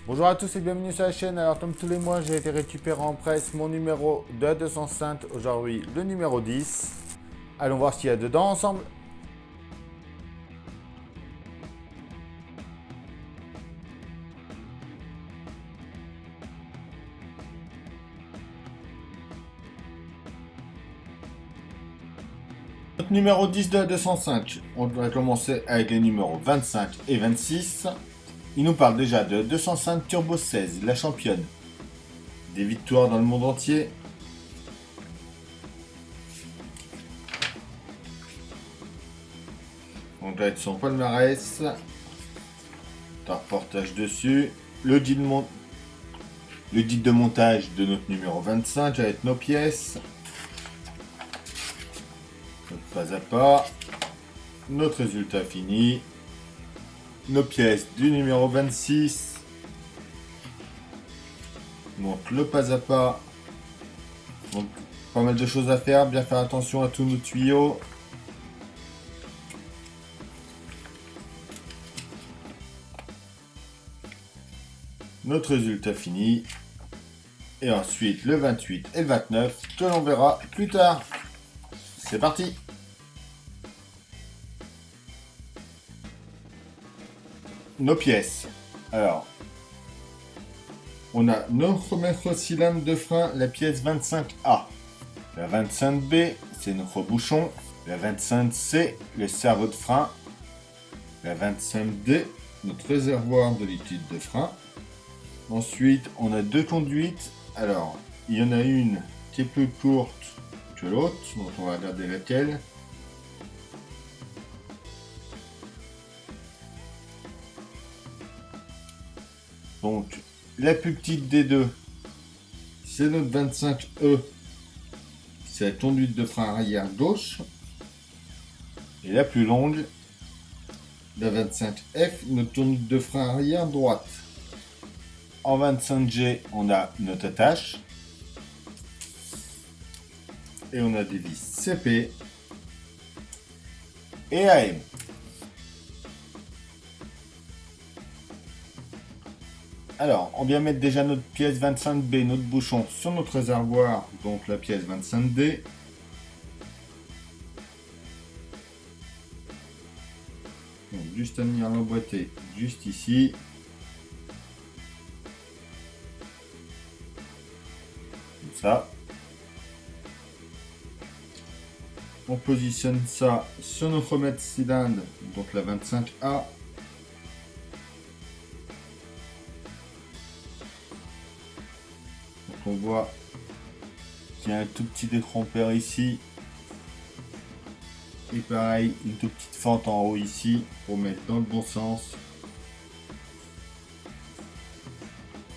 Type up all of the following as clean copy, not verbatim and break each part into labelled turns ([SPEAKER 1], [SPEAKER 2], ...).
[SPEAKER 1] Bonjour à tous et bienvenue sur la chaîne. Alors comme tous les mois, j'ai été récupérer en presse mon numéro de 205. Aujourd'hui, le numéro 10. Allons voir ce qu'il y a dedans ensemble. Notre numéro 10 de 205. On va commencer avec les numéros 25 et 26. Il nous parle déjà de 205 Turbo 16, la championne. Des victoires dans le monde entier. On doit être son palmarès. Un reportage dessus. Le guide de montage de notre numéro 25 avec nos pièces. Notre pas à pas. Notre résultat fini. Nos pièces du numéro 26. Donc le pas à pas. Donc pas mal de choses à faire. Bien faire attention à tous nos tuyaux. Notre résultat fini. Et ensuite le 28 et le 29 que l'on verra plus tard. C'est parti. Nos pièces. Alors, on a notre maître cylindre de frein, la pièce 25A. La 25B, c'est notre bouchon. La 25C, le cerveau de frein. La 25D, notre réservoir de liquide de frein. Ensuite, on a deux conduites. Alors, il y en a une qui est plus courte que l'autre, donc on va regarder laquelle. Donc, la plus petite des deux, c'est notre 25E. C'est la conduite de frein arrière gauche. Et la plus longue, la 25F, notre conduite de frein arrière droite. En 25G, on a notre attache. Et on a des vis CP et AM. Alors, on vient mettre déjà notre pièce 25B, notre bouchon, sur notre réservoir, donc la pièce 25D. Donc, juste à venir l'emboîter juste ici. Comme ça. On positionne ça sur notre maître cylindre, donc la 25A. Donc on voit qu'il y a un tout petit détrompeur ici. Et pareil, une toute petite fente en haut ici pour mettre dans le bon sens.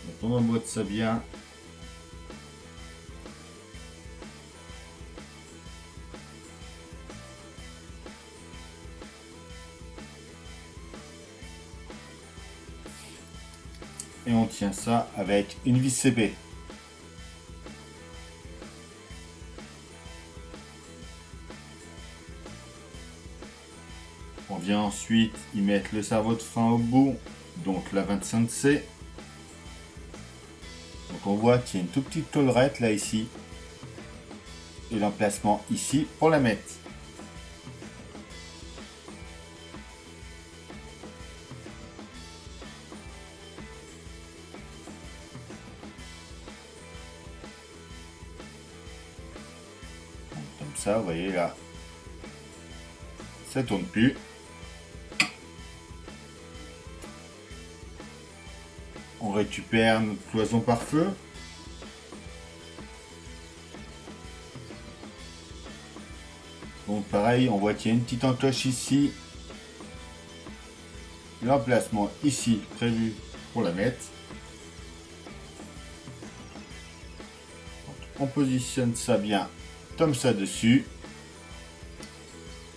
[SPEAKER 1] Donc on emboîte ça bien. Et on tient ça avec une vis CP. On vient ensuite y mettre le cerveau de frein au bout, donc la 25C. Donc on voit qu'il y a une toute petite tollerette là ici. Et l'emplacement ici pour la mettre. Comme ça, vous voyez là, ça tourne plus. On récupère notre cloison par feu. Donc pareil, on voit qu'il y a une petite encoche ici. L'emplacement ici prévu pour la mettre. Donc, on positionne ça bien comme ça dessus.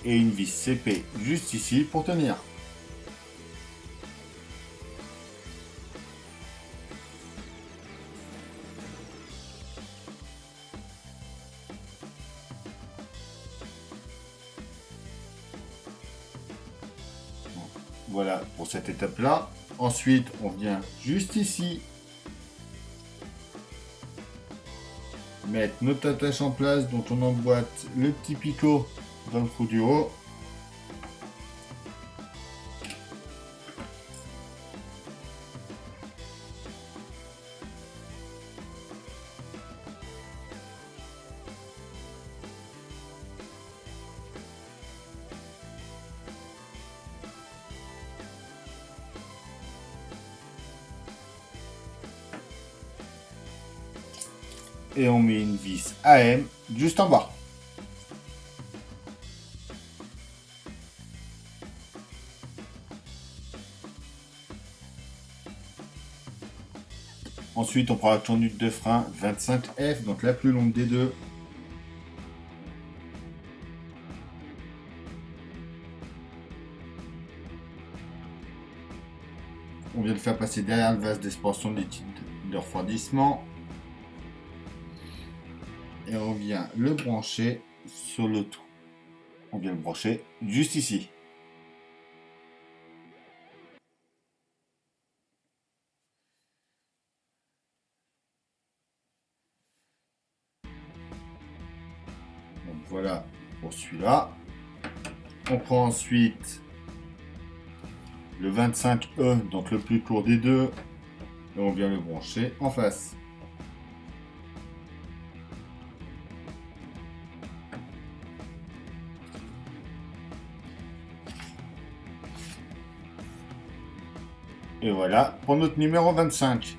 [SPEAKER 1] Et une vis CP juste ici pour tenir. Voilà pour cette étape là. Ensuite, on vient juste ici. Mettre notre attache en place dont on emboîte le petit picot dans le trou du haut. Et on met une vis AM juste en bas. Ensuite, on prend la tournure de frein 25F, donc la plus longue des deux. On vient de faire passer derrière le vase d'expansion de liquide de refroidissement. Et on vient le brancher sur le tout. On vient le brancher juste ici. Donc voilà pour celui-là. On prend ensuite le 25E, donc le plus court des deux. Et on vient le brancher en face. Et voilà pour notre numéro 25.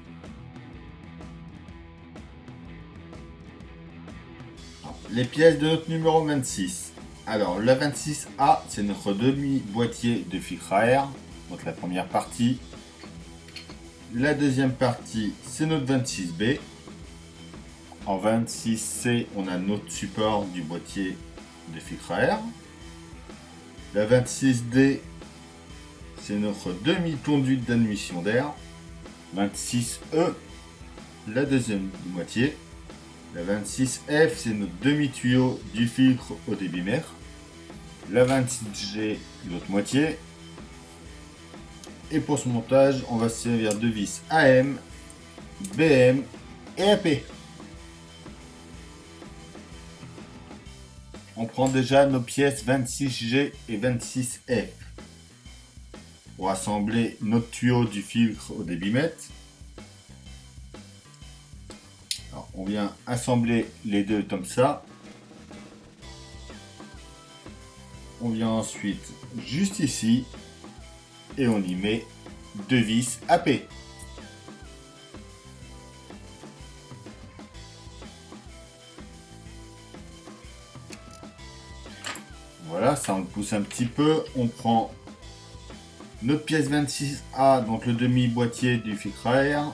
[SPEAKER 1] Les pièces de notre numéro 26. Alors, le 26A, c'est notre demi-boîtier de filtre à air. Donc la première partie. La deuxième partie, c'est notre 26B. En 26C, on a notre support du boîtier de filtre à air. La 26D, c'est notre demi-conduite d'admission d'air. 26E, la deuxième moitié. La 26F, c'est notre demi-tuyau du filtre au débitmètre. La 26G, l'autre moitié. Et pour ce montage, on va se servir de vis AM, BM et AP. On prend déjà nos pièces 26G et 26F. Pour assembler notre tuyau du filtre au débitmètre. Alors, on vient assembler les deux comme ça. On vient ensuite juste ici et on y met deux vis AP. Voilà, ça on le pousse un petit peu. On prend notre pièce 26A, donc le demi-boîtier du filtre à air.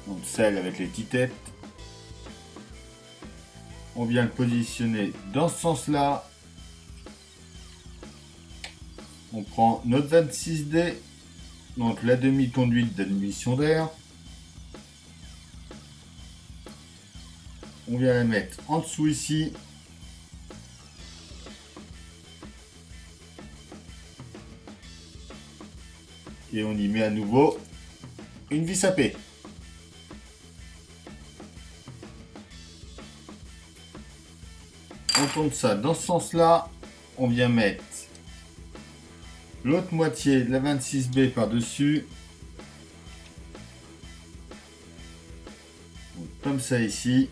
[SPEAKER 1] Donc celle avec les têtes. On vient le positionner dans ce sens-là. On prend notre 26D, donc la demi-conduite d'admission d'air. On vient la mettre en dessous ici. Et on y met à nouveau une vis AP. On tourne ça dans ce sens-là. On vient mettre l'autre moitié de la 26B par-dessus. Comme ça ici.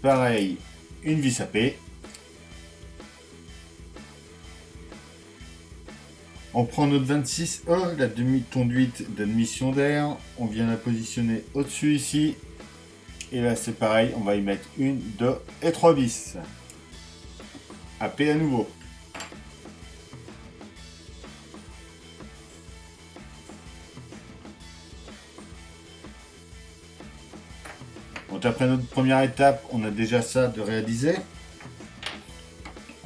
[SPEAKER 1] Pareil, une vis AP. On prend notre 26E, la demi-conduite d'admission d'air. On vient la positionner au-dessus ici. Et là c'est pareil, on va y mettre une, deux et trois vis. AP à nouveau. Donc après notre première étape, on a déjà ça de réaliser.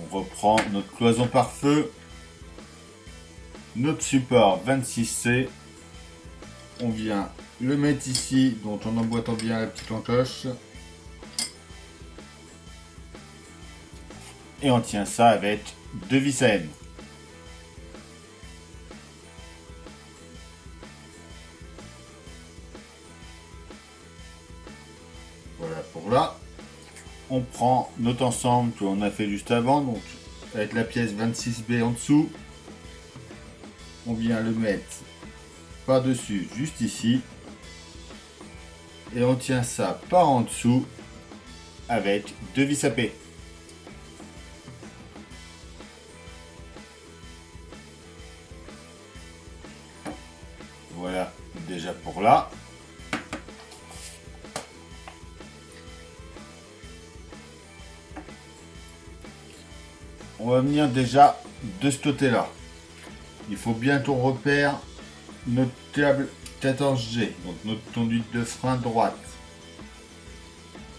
[SPEAKER 1] On reprend notre cloison par feu. Notre support 26C. On vient le mettre ici, dont on emboîte bien la petite encoche. Et on tient ça avec deux vis AM. toujours là. On prend notre ensemble que l'on a fait juste avant, donc avec la pièce 26B en dessous. On vient le mettre par-dessus, juste ici. Et on tient ça par en dessous avec 2 vis à paix. Voilà, déjà pour là. On va venir déjà de ce côté-là. Il faut bien qu'on repère notre câble 14G, donc notre conduite de frein droite,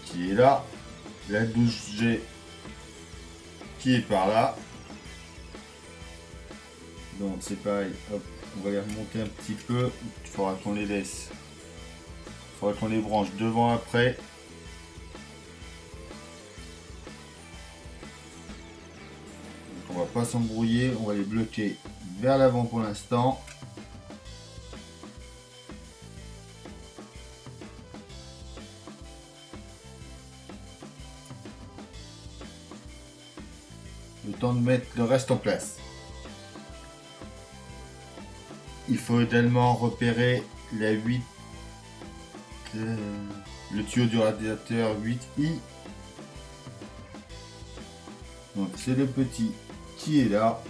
[SPEAKER 1] qui est là, la 12G qui est par là. Donc c'est pareil, hop, on va les remonter un petit peu, il faudra qu'on les laisse, il faudra qu'on les branche devant après. Donc on va pas s'embrouiller, on va les bloquer vers l'avant pour l'instant. Le temps de mettre le reste en place. Il faut également repérer la 8, le tuyau du radiateur 8i. Donc c'est le petit qui est là.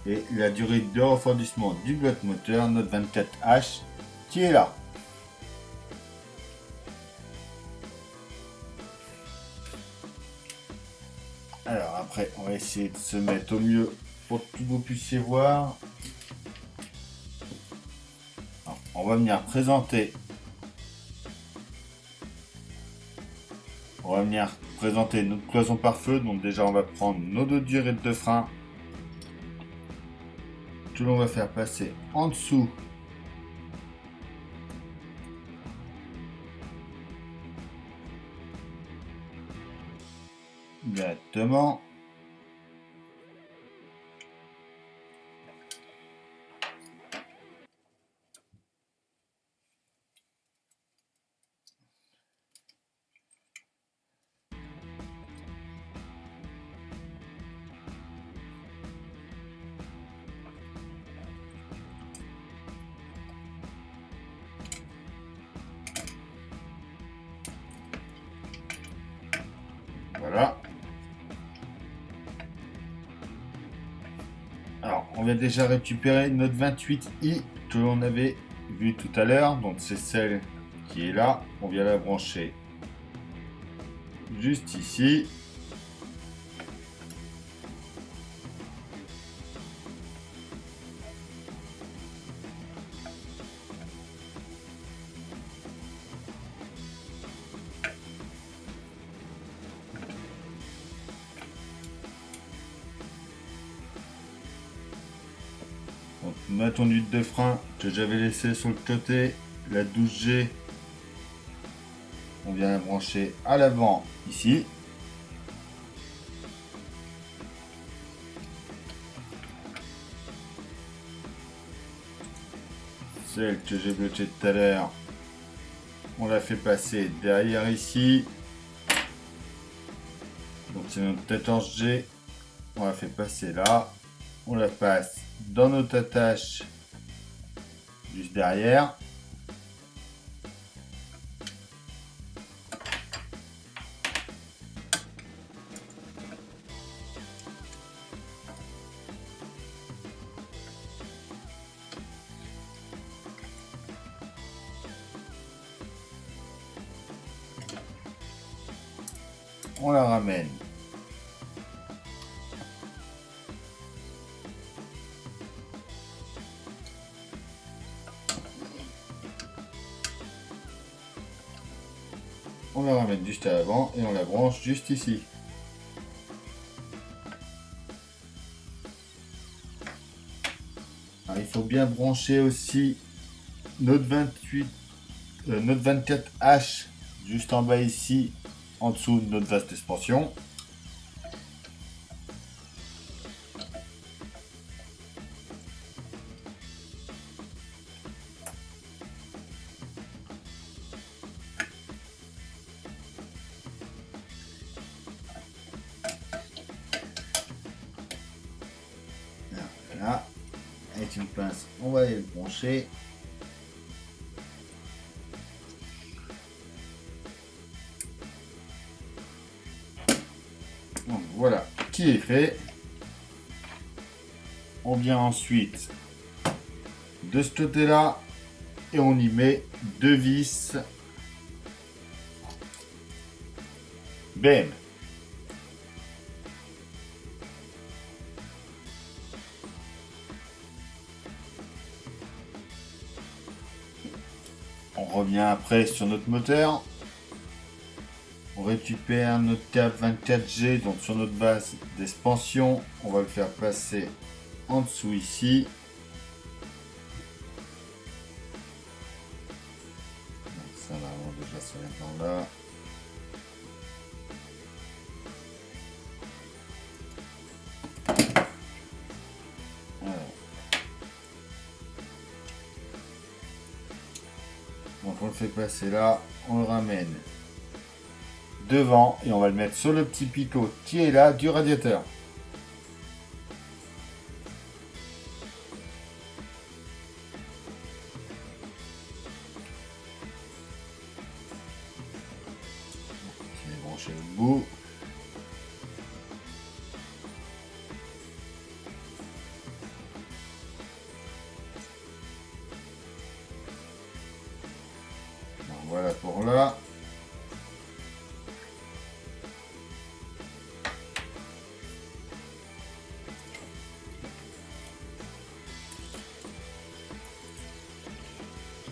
[SPEAKER 1] Et la durée de refroidissement du bloc moteur, notre 24H, qui est là. Alors après, on va essayer de se mettre au mieux pour que vous puissiez voir. Alors, on va venir présenter. On va venir présenter notre cloison par feu. Donc déjà, on va prendre nos deux durées de frein que l'on va faire passer en dessous directement. Voilà. Alors, on vient déjà récupérer notre 28i que l'on avait vu tout à l'heure. Donc, c'est celle qui est là. On vient la brancher juste ici. Donc, ma conduite de frein que j'avais laissée sur le côté, la 12G, on vient la brancher à l'avant ici. Celle que j'ai bloquée tout à l'heure, on la fait passer derrière ici. Donc c'est notre 14G, on la fait passer là. On la passe dans notre attache juste derrière. On la ramène juste à l'avant et on la branche juste ici. Alors, il faut bien brancher aussi notre 24H juste en bas ici, en dessous de notre vase d'expansion. pince, on va aller le brancher. Donc voilà qui est fait. On vient ensuite de ce côté-là et on y met 2 vis. Bam. On revient après sur notre moteur. On récupère notre câble 24G, donc sur notre base d'expansion. On va le faire passer en dessous ici. Donc ça va avoir déjà ça maintenant là. Donc on le fait passer là, on le ramène devant et on va le mettre sur le petit picot qui est là du radiateur. Je vais brancher le bout. Donc voilà pour là.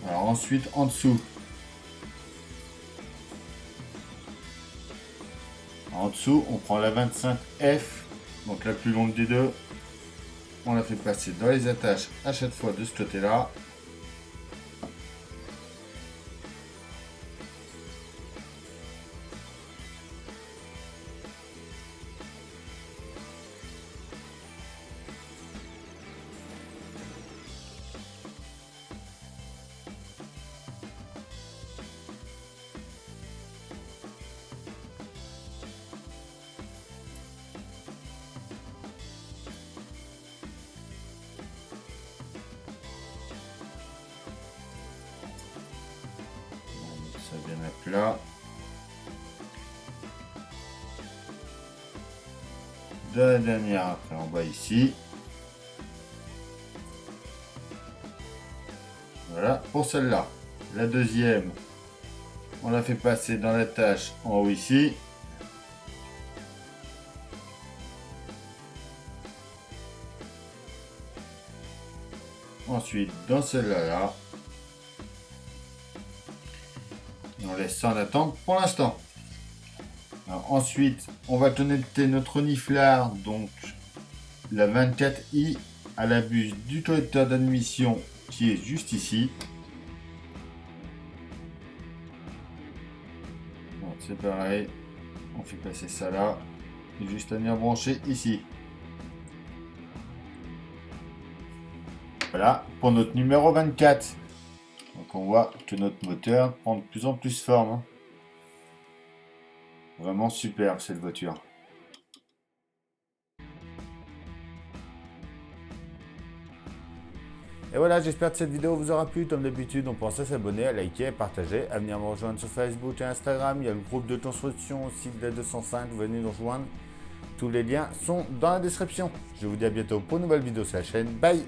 [SPEAKER 1] Alors ensuite en dessous. En dessous, on prend la 25F, donc la plus longue des deux. On la fait passer dans les attaches à chaque fois de ce côté-là. Ça vient à plat. De la dernière après en bas ici. Voilà pour celle-là. La deuxième, on la fait passer dans la tâche en haut ici. Ensuite dans celle-là là. On laisse ça en attente pour l'instant. Ensuite, on va connecter notre niflard, donc la 24i, à la buse du collecteur d'admission qui est juste ici. C'est pareil, on fait passer ça là, et juste à venir brancher ici. Voilà pour notre numéro 24. Donc on voit que notre moteur prend de plus en plus forme. Vraiment superbe cette voiture. Et voilà, j'espère que cette vidéo vous aura plu. Comme d'habitude, on pense à s'abonner, à liker, à partager, à venir me rejoindre sur Facebook et Instagram. Il y a le groupe de construction aussi de la 205. Venez nous rejoindre. Tous les liens sont dans la description. Je vous dis à bientôt pour une nouvelle vidéo sur la chaîne. Bye!